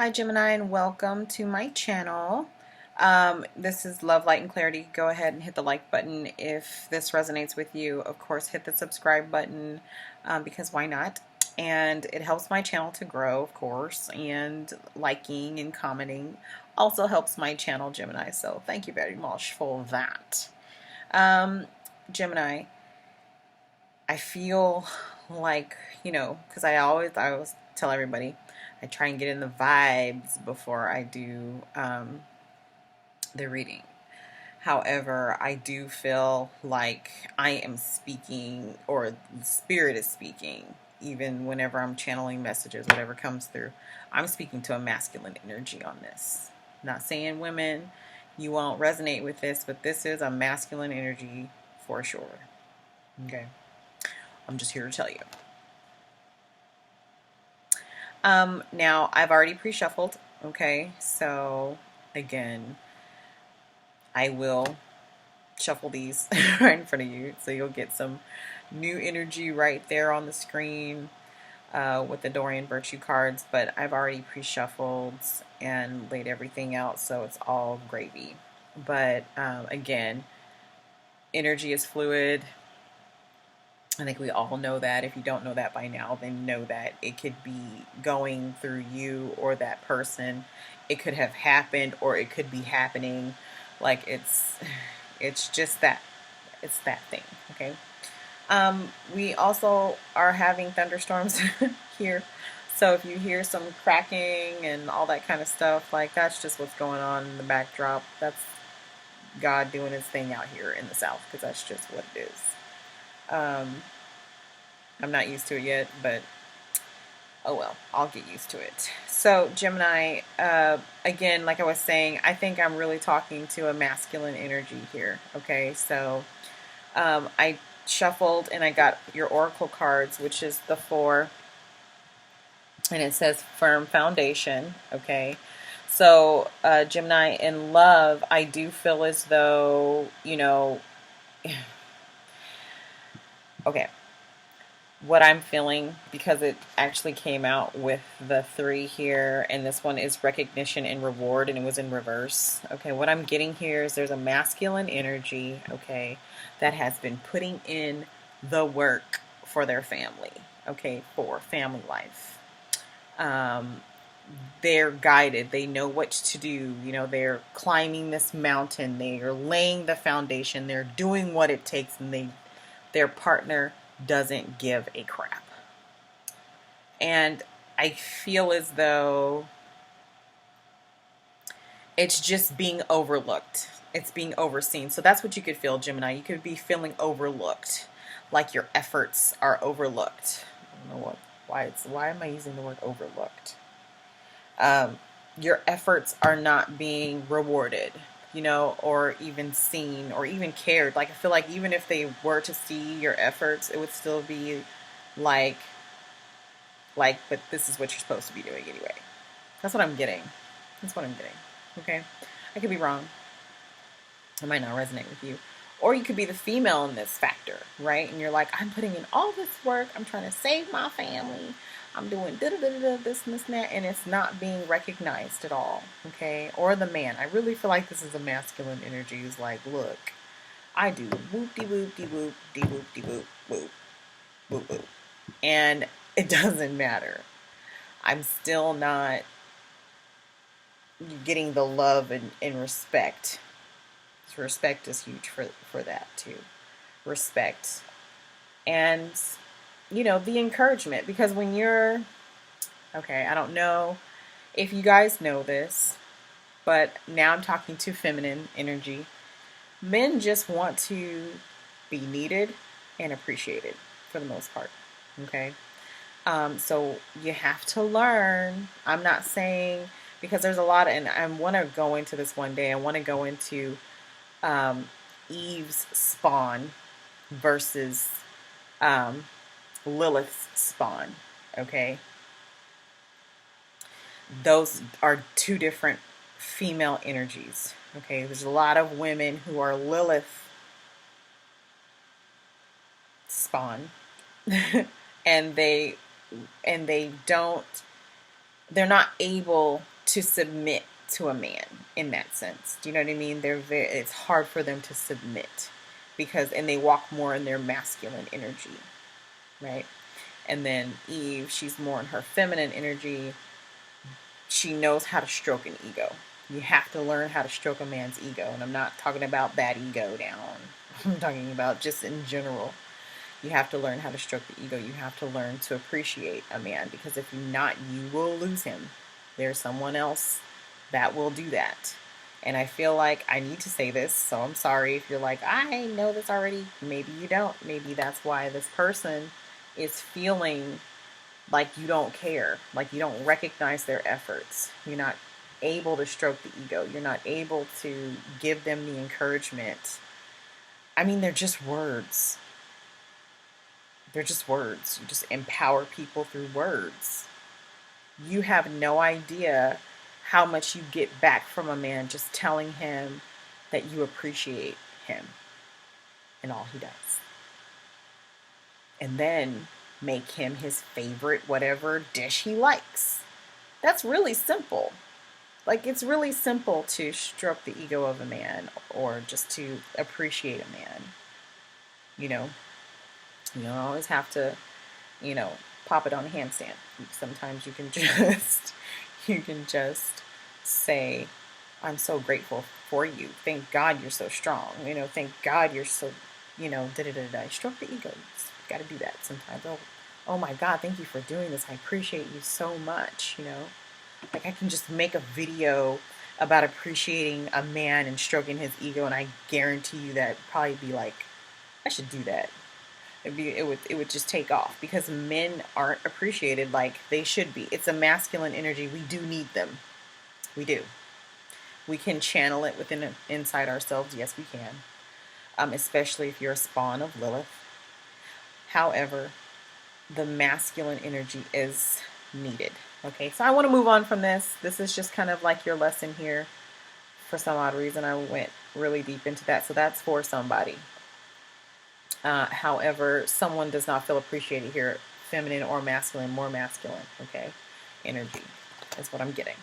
Hi Gemini, and welcome to my channel. This is Love, Light, and Clarity. Go ahead and hit the like button if this resonates with you. Of course, hit the subscribe button because why not? And it helps my channel to grow, of course, and liking and commenting also helps my channel, Gemini. So thank you very much for that. Um, Gemini, I feel like, because I always tell everybody, I try and get in the vibes before I do the reading. However, I do feel like I am speaking, or the spirit is speaking, even whenever I'm channeling messages, whatever comes through. I'm speaking to a masculine energy on this. Not saying women, you won't resonate with this, but this is a masculine energy for sure. Okay. I'm just here to tell you. Now I've already pre-shuffled. Okay. So again, I will shuffle these right in front of you, so you'll get some new energy right there on the screen with the Dorian Virtue cards. But I've already pre-shuffled and laid everything out, so it's all gravy. But again, energy is fluid. I think we all know that. If you don't know that by now, then know that it could be going through you or that person. It could have happened, or it could be happening. Like it's just that. It's that thing. Okay. We also are having thunderstorms here. So if you hear some cracking and all that kind of stuff, like that's just what's going on in the backdrop. That's God doing his thing out here in the South, because that's just what it is. I'm not used to it yet, but oh well, I'll get used to it. So Gemini, again, like I was saying, I think I'm really talking to a masculine energy here. Okay, so I shuffled and I got your oracle cards, which is the 4, and it says firm foundation. Okay, so Gemini, in love, I do feel as though, okay, what I'm feeling, because it actually came out with the 3 here, and this one is recognition and reward, and it was in reverse. Okay, what I'm getting here is there's a masculine energy, okay, that has been putting in the work for their family, okay, for family life. They're guided, they know what to do, they're climbing this mountain, they are laying the foundation, they're doing what it takes, and their partner doesn't give a crap. And I feel as though it's just being overlooked. It's being overseen. So that's what you could feel, Gemini. You could be feeling overlooked, like your efforts are overlooked. I don't know why am I using the word overlooked? Your efforts are not being rewarded, or even seen, or even cared. Like, I feel like even if they were to see your efforts, it would still be like, but this is what you're supposed to be doing anyway. That's what I'm getting. That's what I'm getting. Okay? I could be wrong. It might not resonate with you. Or you could be the female in this factor, right? And you're like, I'm putting in all this work. I'm trying to save my family. I'm doing da-da-da-da-da, this and this and that. And it's not being recognized at all. Okay? Or the man. I really feel like this is a masculine energy. Who's like, look, I do whoop-de-whoop-de-whoop-de-whoop-de-whoop, whoop, whoop, whoop. And it doesn't matter. I'm still not getting the love and respect. So respect is huge for that too. Respect. And, the encouragement. Because when you're, okay, I don't know if you guys know this, but now I'm talking to feminine energy. Men just want to be needed and appreciated for the most part. Okay? So you have to learn. I'm not saying, because there's a lot of, and I want to go into this one day. I want to go into Eve's spawn versus Lilith's spawn. Okay, those are 2 different female energies. Okay, there's a lot of women who are Lilith spawn, and they don't they're not able to submit to a man in that sense. Do you know what I mean? It's hard for them to submit and they walk more in their masculine energy, right? And then Eve, she's more in her feminine energy. She knows how to stroke an ego. You have to learn how to stroke a man's ego. And I'm not talking about that ego down. I'm talking about just in general. You have to learn how to stroke the ego. You have to learn to appreciate a man, because if you're not, you will lose him. There's someone else that will do that. And I feel like I need to say this, so I'm sorry if you're like, I know this already. Maybe you don't. Maybe that's why this person is feeling like you don't care, like you don't recognize their efforts. You're not able to stroke the ego. You're not able to give them the encouragement. I mean, they're just words. They're just words. You just empower people through words. You have no idea how much you get back from a man just telling him that you appreciate him and all he does. And then make him his favorite whatever dish he likes. That's really simple. Like, it's really simple to stroke the ego of a man, or just to appreciate a man. You know, you don't always have to, pop it on a handstand. Sometimes you can just say, I'm so grateful for you. Thank God you're so strong. Thank God you're so, da-da-da-da. Stroke the ego. You got to do that sometimes. Oh my God, thank you for doing this. I appreciate you so much, Like, I can just make a video about appreciating a man and stroking his ego, and I guarantee you that probably be like, I should do that. It would just take off, because men aren't appreciated like they should be. It's a masculine energy. We do need them. We do. We can channel it inside ourselves. Yes, we can. Especially if you're a spawn of Lilith. However, the masculine energy is needed. Okay, so I want to move on from this. This is just kind of like your lesson here. For some odd reason, I went really deep into that. So that's for somebody. However, someone does not feel appreciated here, feminine or masculine, more masculine, okay? Energy is what I'm getting.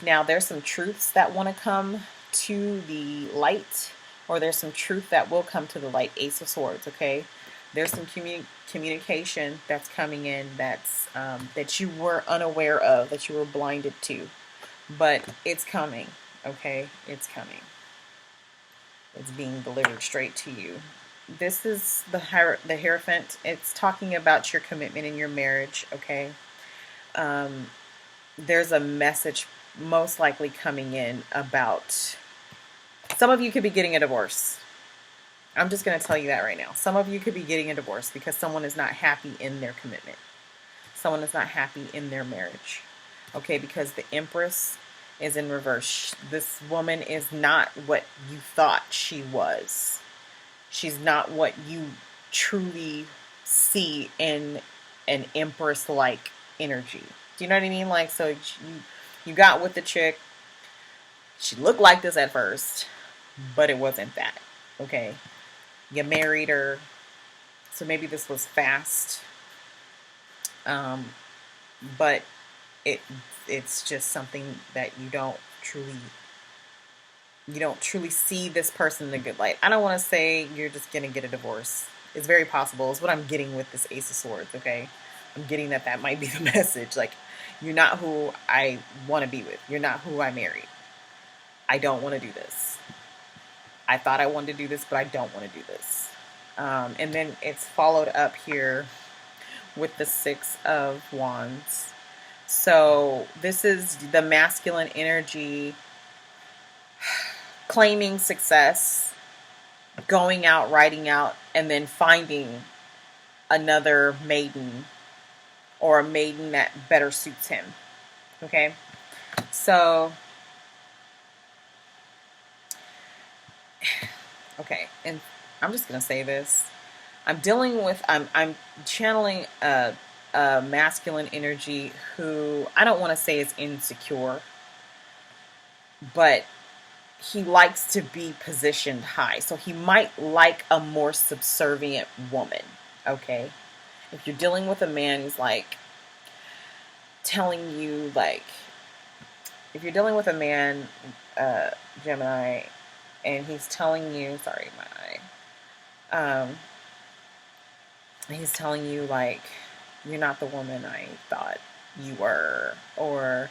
Now, there's some truths that want to come to the light, or there's some truth that will come to the light. Ace of Swords, okay? There's some communication that's coming in that's that you were unaware of, that you were blinded to. But it's coming, okay? It's coming. It's being delivered straight to you. This is the Hierophant. It's talking about your commitment in your marriage, okay? There's a message most likely coming in about, some of you could be getting a divorce. I'm just going to tell you that right now. Some of you could be getting a divorce because someone is not happy in their commitment. Someone is not happy in their marriage, okay? Because the Empress is in reverse. This woman is not what you thought she was. She's not what you truly see in an Empress-like energy. Do you know what I mean? Like, so you got with the chick. She looked like this at first, but it wasn't that. Okay, you married her, so maybe this was fast. But it's just something that you don't truly see this person in a good light. I don't want to say you're just going to get a divorce. It's very possible. It's what I'm getting with this Ace of Swords, okay? I'm getting that might be the message. Like, you're not who I want to be with. You're not who I married. I don't want to do this. I thought I wanted to do this, but I don't want to do this. And then it's followed up here with the Six of Wands. So this is the masculine energy claiming success, going out, riding out, and then finding another maiden, or a maiden that better suits him. Okay? So, okay, and I'm just going to say this. I'm channeling a masculine energy who, I don't want to say is insecure, but he likes to be positioned high. So he might like a more subservient woman, okay? If you're dealing with a man who's like, telling you, like, if you're dealing with a man, Gemini, and he's telling you, sorry, my eye, he's telling you, like, you're not the woman I thought you were, or,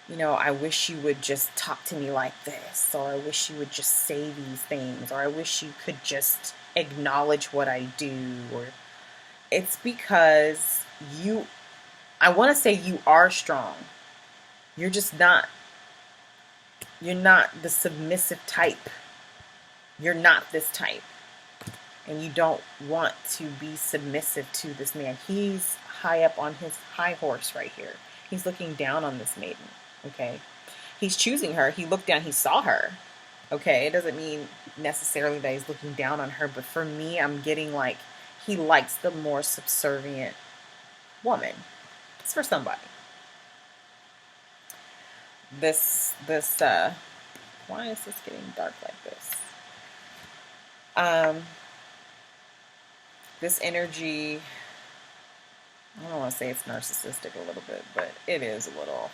you know, I wish you would just talk to me like this, or I wish you would just say these things, or I wish you could just acknowledge what I do, or it's because you, I want to say you are strong. You're just not, you're not the submissive type. You're not this type. And you don't want to be submissive to this man. He's high up on his high horse right here. He's looking down on this maiden, okay? He's choosing her. He looked down, he saw her, okay? It doesn't mean necessarily that he's looking down on her, but for me, I'm getting like he likes the more subservient woman. It's for somebody. Why is this getting dark like this? This energy, I don't want to say it's narcissistic a little bit, but it is a little.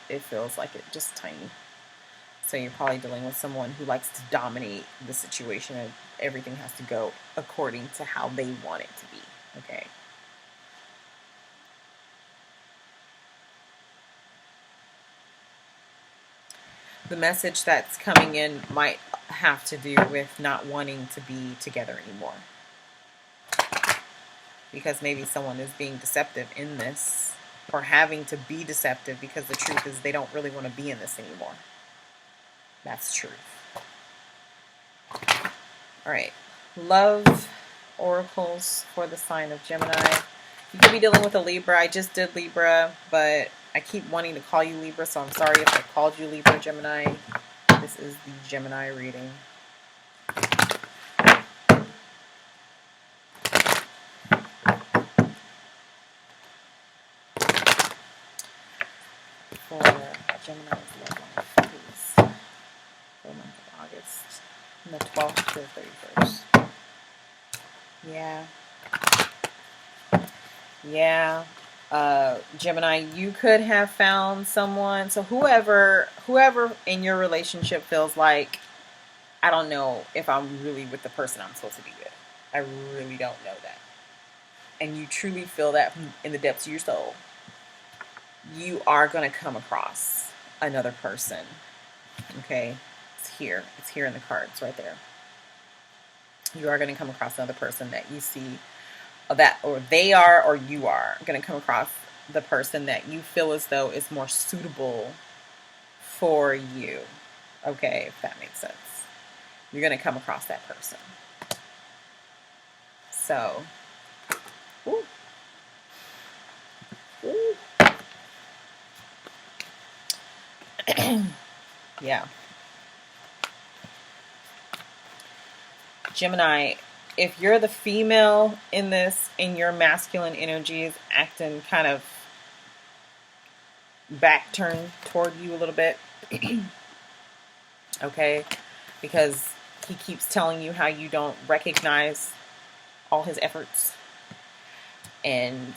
It feels like it just tiny. So you're probably dealing with someone who likes to dominate the situation, and everything has to go according to how they want it to be. Okay. The message that's coming in might have to do with not wanting to be together anymore. Because maybe someone is being deceptive in this, or having to be deceptive because the truth is they don't really want to be in this anymore. That's truth. All right. Love oracles for the sign of Gemini. You could be dealing with a Libra. I just did Libra, but I keep wanting to call you Libra, so I'm sorry if I called you Libra, Gemini. This is the Gemini reading. For Gemini's love life, please. For the month of August, from the 12th to the 31st. Yeah. Yeah. Gemini, you could have found someone. So whoever in your relationship feels like, I don't know if I'm really with the person I'm supposed to be with. I really don't know that. And you truly feel that in the depths of your soul. You are going to come across another person. Okay? It's here. It's here in the cards right there. You are going to come across another person that you see that, or they are, or you are going to come across the person that you feel as though is more suitable for you. Okay, if that makes sense. You're going to come across that person. So, ooh. Ooh. Yeah. Gemini, if you're the female in this and your masculine energy is acting kind of back turned toward you a little bit, okay, because he keeps telling you how you don't recognize all his efforts, and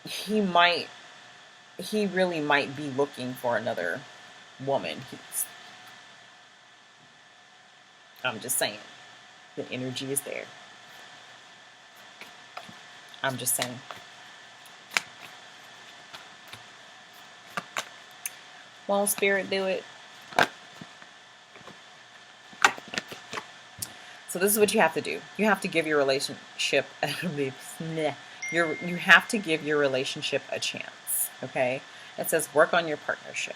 he really might be looking for another woman. I'm just saying, the energy is there. I'm just saying. Won't Spirit do it? So this is what you have to do. You have to give your relationship you have to give your relationship a chance. Okay? It says work on your partnership.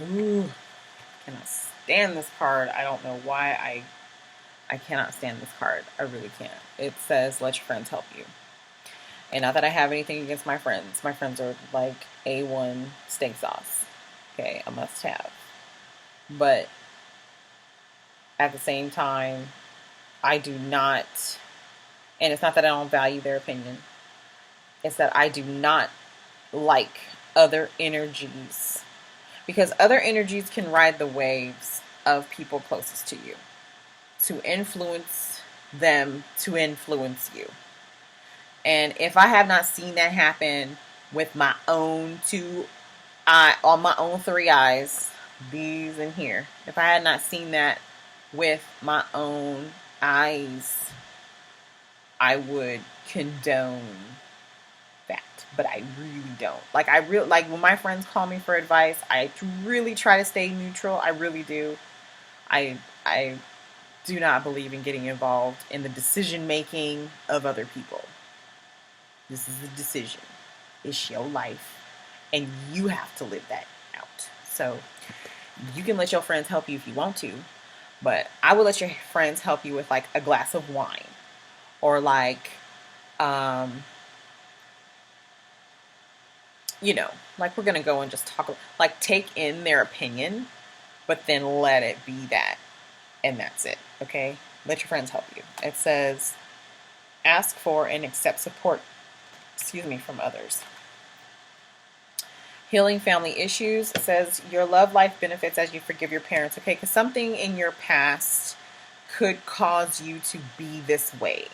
Ooh, cannot stand this card. I don't know why I cannot stand this card. I really can't. It says let your friends help you. And not that I have anything against my friends. My friends are like A1 steak sauce. Okay, a must have. But at the same time, I do not, and it's not that I don't value their opinion. It's that I do not like other energies. Because other energies can ride the waves of people closest to you, to influence them to influence you. And if I have not seen that happen with my own on my own three eyes, these in here, if I had not seen that with my own eyes, I would condone that. But I really don't. Like, like when my friends call me for advice, I really try to stay neutral. I really do. I do not believe in getting involved in the decision making of other people. This is a decision. It's your life, and you have to live that out. So you can let your friends help you if you want to, but I would let your friends help you with like a glass of wine, or like, like we're gonna go and just talk, like take in their opinion, but then let it be that, and that's it. Okay, let your friends help you. It says, ask for and accept support, from others. Healing family issues says your love life benefits as you forgive your parents. Okay, because something in your past could cause you to be this way.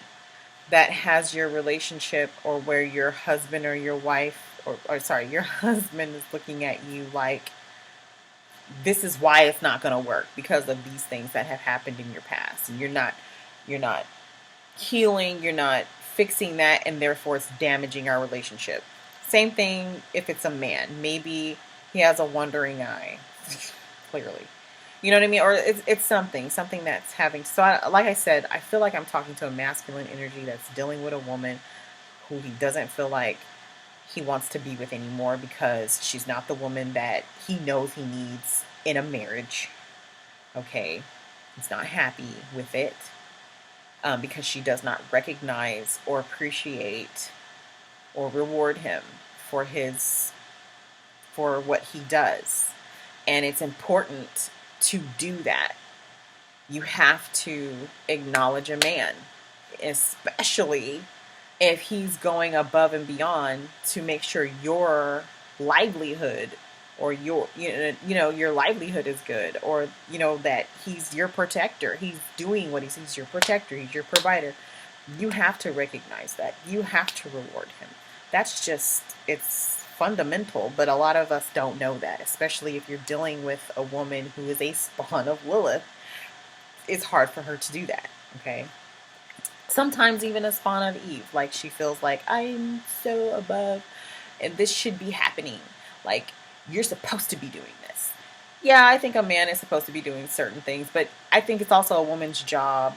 That has your relationship, or where your husband or your wife, your husband is looking at you like, this is why it's not going to work, because of these things that have happened in your past. And you're not healing, you're not fixing that, and therefore it's damaging our relationship. Same thing if it's a man. Maybe he has a wandering eye, clearly. You know what I mean? Or it's something that's having... So like I said, I feel like I'm talking to a masculine energy that's dealing with a woman who he doesn't feel like he wants to be with anymore, because she's not the woman that he knows he needs in a marriage. Okay? He's not happy with it. Because she does not recognize or appreciate or reward him for what he does. And it's important to do that. You have to acknowledge a man, especially if he's going above and beyond to make sure your livelihood, or your livelihood is good, or that he's your protector. He's doing what he's your protector, he's your provider. You have to recognize that. You have to reward him. That's just, it's fundamental, but a lot of us don't know that, especially if you're dealing with a woman who is a spawn of Lilith. It's hard for her to do that, okay? Sometimes even a spawn of Eve, like she feels like, I'm so above, and this should be happening. Like, you're supposed to be doing this. Yeah, I think a man is supposed to be doing certain things, but I think it's also a woman's job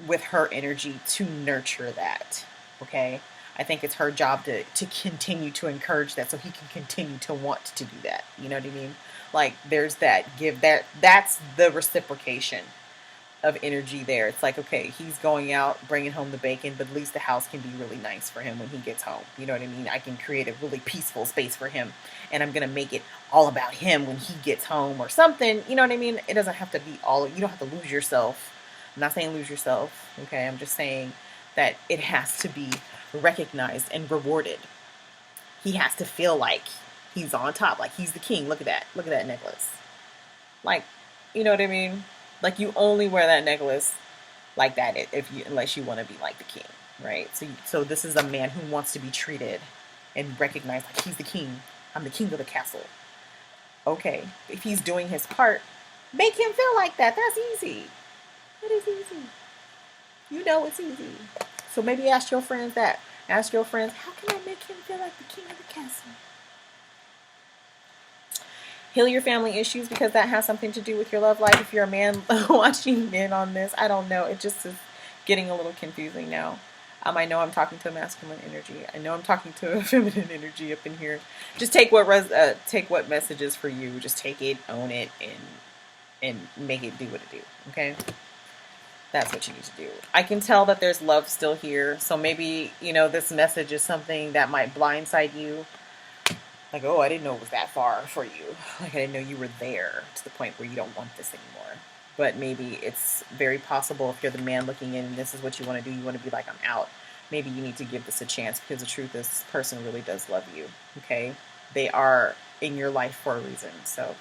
with her energy to nurture that, okay? I think it's her job to continue to encourage that, so he can continue to want to do that. You know what I mean? Like, there's that that's the reciprocation of energy there. It's like, okay, he's going out, bringing home the bacon, but at least the house can be really nice for him when he gets home. You know what I mean? I can create a really peaceful space for him, and I'm going to make it all about him when he gets home or something. You know what I mean? It doesn't have to be all, you don't have to lose yourself. I'm not saying lose yourself, okay? I'm just saying that it has to be recognized and rewarded. He has to feel like he's on top, like he's the king. Look at that. Look at that necklace. Like, you know what I mean? Like, you only wear that necklace like that unless you want to be like the king, right? So this is a man who wants to be treated and recognized like he's the king. I'm the king of the castle. Okay, if he's doing his part, make him feel like that. That's easy. It is easy. You know it's easy. So maybe ask your friends that. Ask your friends, how can I make him feel like the king of the castle? Heal your family issues, because that has something to do with your love life. If you're a man watching in on this, I don't know. It just is getting a little confusing now. I know I'm talking to a masculine energy. I know I'm talking to a feminine energy up in here. Just take what message is for you. Just take it, own it, and make it do what it do. Okay? That's what you need to do. I can tell that there's love still here. So maybe, this message is something that might blindside you. Like, oh, I didn't know it was that far for you. Like, I didn't know you were there to the point where you don't want this anymore. But maybe it's very possible, if you're the man looking in and this is what you want to do, you want to be like, I'm out. Maybe you need to give this a chance, because the truth is, this person really does love you. Okay? They are in your life for a reason. So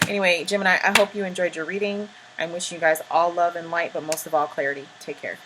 Anyway, Gemini, I hope you enjoyed your reading. I'm wishing you guys all love and light, but most of all clarity. Take care.